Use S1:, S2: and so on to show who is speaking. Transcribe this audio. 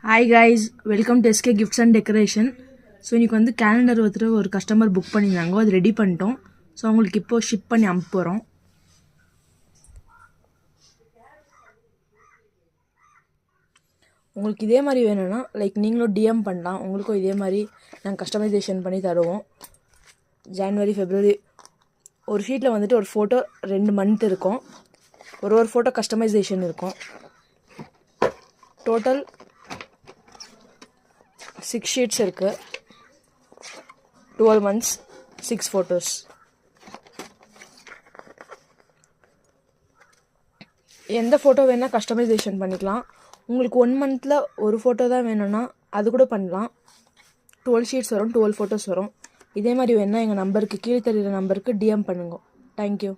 S1: Hi guys, welcome to SK gifts and decoration. So இன்றைக்கி வந்து calendar ஒரு customer book பண்ணியிருந்தாங்க, அது ரெடி பண்ணிட்டோம். ஸோ அவங்களுக்கு இப்போது ஷிப் பண்ணி அனுப்புகிறோம். உங்களுக்கு இதே மாதிரி வேணும்னா நீங்களும் டிஎம் பண்ணலாம். உங்களுக்கும் இதே மாதிரி நாங்கள் கஸ்டமைசேஷன் பண்ணி தருவோம். ஜான்வரி, ஃபெப்ரவரி ஒரு ஷீட்டில் வந்துட்டு ஒரு ஃபோட்டோ 2 மந்த் இருக்கும். ஒரு ஃபோட்டோ கஸ்டமைசேஷன் இருக்கும். டோட்டல் 6 ஷீட்ஸ் இருக்குது. 12 months 6 photos. எந்த ஃபோட்டோ வேணால் கஸ்டமைசேஷன் பண்ணிக்கலாம். உங்களுக்கு 1 monthல ஒரு ஃபோட்டோ தான் வேணும்னா அது கூட பண்ணலாம். 12 ஷீட்ஸ் வரும், 12 ஃபோட்டோஸ் வரும். இதே மாதிரி வேணால் எங்கள் நம்பருக்கு கீழே தெரிகிற நம்பருக்கு டிஎம் பண்ணுங்க. தேங்க்யூ.